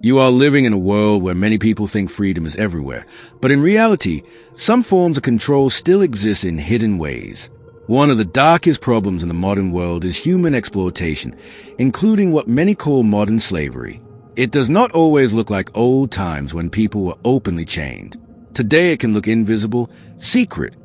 You are living in a world where many people think freedom is everywhere, but in reality, some forms of control still exist in hidden ways. One of the darkest problems in the modern world is human exploitation, including what many call modern slavery. It does not always look like old times when people were openly chained. Today it can look invisible, secret,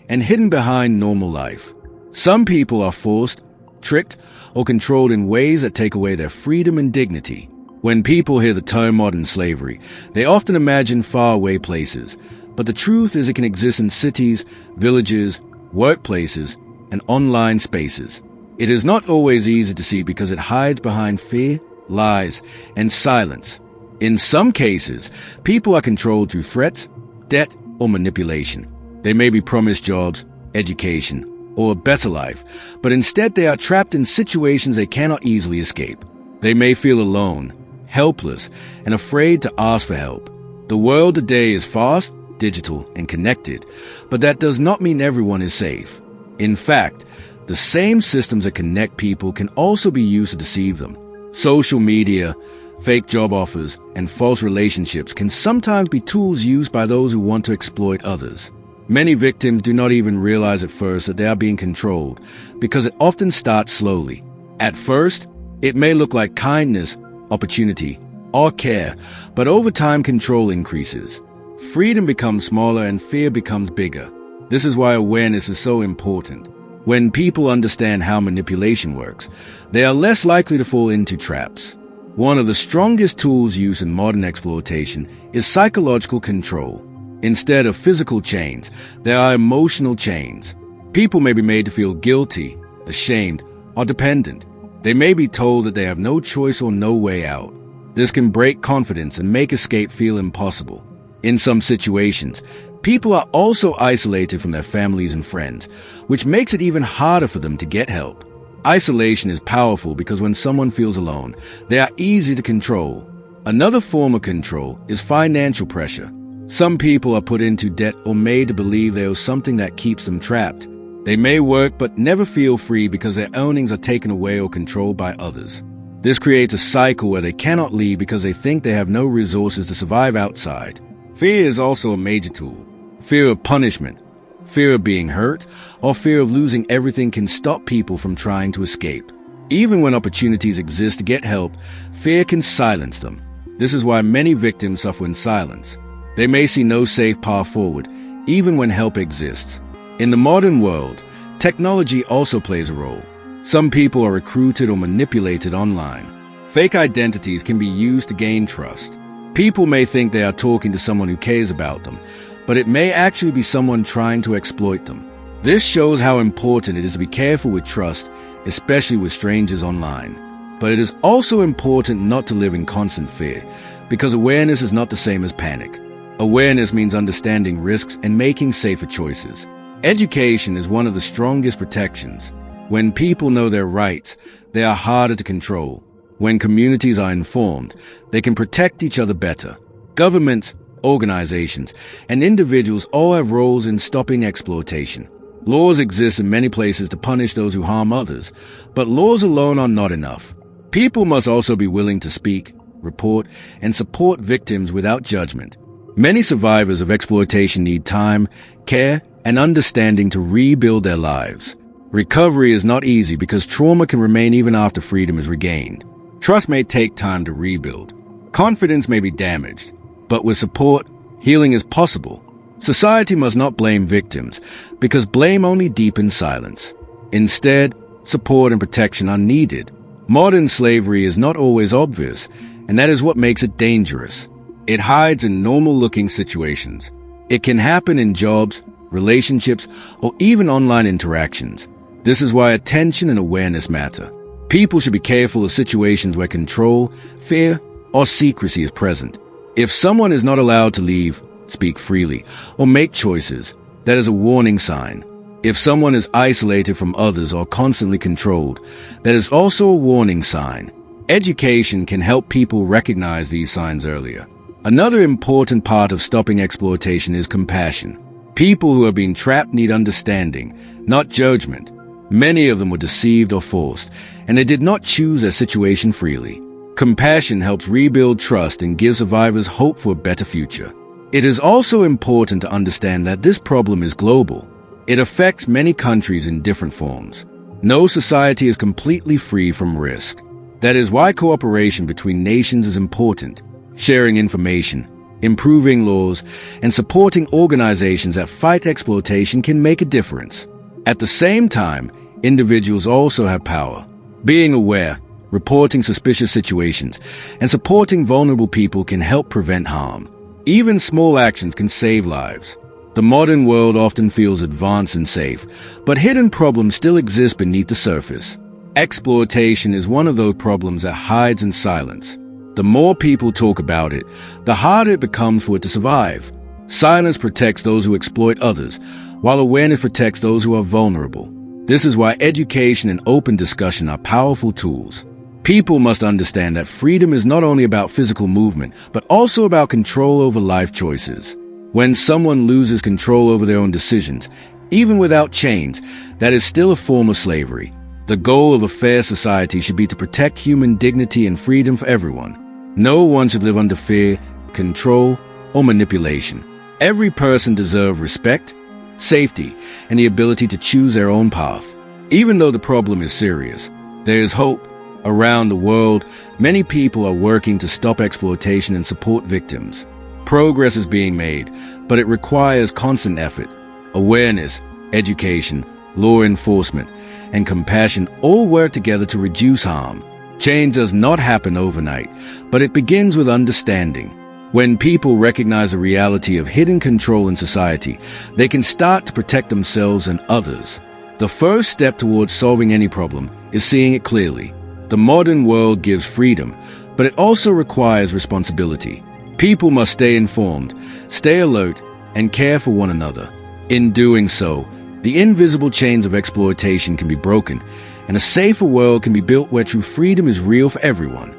and hidden behind normal life. Some people are forced, tricked, or controlled in ways that take away their freedom and dignity. When people hear the term modern slavery, they often imagine faraway places, but the truth is it can exist in cities, villages, workplaces, and online spaces. It is not always easy to see because it hides behind fear, lies, and silence. In some cases, people are controlled through threats, debt, or manipulation. They may be promised jobs, education, or a better life, but instead they are trapped in situations they cannot easily escape. They may feel alone, helpless, and afraid to ask for help. The world today is fast, digital, and connected, but that does not mean everyone is safe. In fact, the same systems that connect people can also be used to deceive them. Social media, fake job offers, and false relationships can sometimes be tools used by those who want to exploit others. Many victims do not even realize at first that they are being controlled because it often starts slowly. At first, it may look like kindness, opportunity, or care, but over time control increases. Freedom becomes smaller and fear becomes bigger. This is why awareness is so important. When people understand how manipulation works, they are less likely to fall into traps. One of the strongest tools used in modern exploitation is psychological control. Instead of physical chains, there are emotional chains. People may be made to feel guilty, ashamed, or dependent. They may be told that they have no choice or no way out. This can break confidence and make escape feel impossible. In some situations, people are also isolated from their families and friends, which makes it even harder for them to get help. Isolation is powerful because when someone feels alone, they are easy to control. Another form of control is financial pressure. Some people are put into debt or made to believe there is something that keeps them trapped. They may work but never feel free because their earnings are taken away or controlled by others. This creates a cycle where they cannot leave because they think they have no resources to survive outside. Fear is also a major tool. Fear of punishment, fear of being hurt, or fear of losing everything can stop people from trying to escape. Even when opportunities exist to get help, fear can silence them. This is why many victims suffer in silence. They may see no safe path forward, even when help exists. In the modern world, technology also plays a role. Some people are recruited or manipulated online. Fake identities can be used to gain trust. People may think they are talking to someone who cares about them, but it may actually be someone trying to exploit them. This shows how important it is to be careful with trust, especially with strangers online. But it is also important not to live in constant fear, because awareness is not the same as panic. Awareness means understanding risks and making safer choices. Education is one of the strongest protections. When people know their rights, they are harder to control. When communities are informed, they can protect each other better. Governments, organizations, and individuals all have roles in stopping exploitation. Laws exist in many places to punish those who harm others, but laws alone are not enough. People must also be willing to speak, report, and support victims without judgment. Many survivors of exploitation need time, care, and understanding to rebuild their lives. Recovery is not easy because trauma can remain even after freedom is regained. Trust may take time to rebuild. Confidence may be damaged, but with support, healing is possible. Society must not blame victims because blame only deepens silence. Instead, support and protection are needed. Modern slavery is not always obvious, and that is what makes it dangerous. It hides in normal-looking situations. It can happen in jobs, relationships, or even online interactions. This is why attention and awareness matter. People should be careful of situations where control, fear, or secrecy is present. If someone is not allowed to leave, speak freely, or make choices, that is a warning sign. If someone is isolated from others or constantly controlled, that is also a warning sign. Education can help people recognize these signs earlier. Another important part of stopping exploitation is compassion. People who have been trapped need understanding, not judgment. Many of them were deceived or forced, and they did not choose their situation freely. Compassion helps rebuild trust and gives survivors hope for a better future. It is also important to understand that this problem is global. It affects many countries in different forms. No society is completely free from risk. That is why cooperation between nations is important. Sharing information, improving laws, and supporting organizations that fight exploitation can make a difference. At the same time, individuals also have power. Being aware, reporting suspicious situations, and supporting vulnerable people can help prevent harm. Even small actions can save lives. The modern world often feels advanced and safe, but hidden problems still exist beneath the surface. Exploitation is one of those problems that hides in silence. The more people talk about it, the harder it becomes for it to survive. Silence protects those who exploit others, while awareness protects those who are vulnerable. This is why education and open discussion are powerful tools. People must understand that freedom is not only about physical movement, but also about control over life choices. When someone loses control over their own decisions, even without chains, that is still a form of slavery. The goal of a fair society should be to protect human dignity and freedom for everyone. No one should live under fear, control, or manipulation. Every person deserves respect, safety, and the ability to choose their own path. Even though the problem is serious, there is hope. Around the world, many people are working to stop exploitation and support victims. Progress is being made, but it requires constant effort. Awareness, education, law enforcement, and compassion all work together to reduce harm. Change does not happen overnight, but it begins with understanding. When people recognize the reality of hidden control in society, they can start to protect themselves and others. The first step towards solving any problem is seeing it clearly. The modern world gives freedom, but it also requires responsibility. People must stay informed, stay alert, and care for one another. In doing so, the invisible chains of exploitation can be broken, and a safer world can be built where true freedom is real for everyone.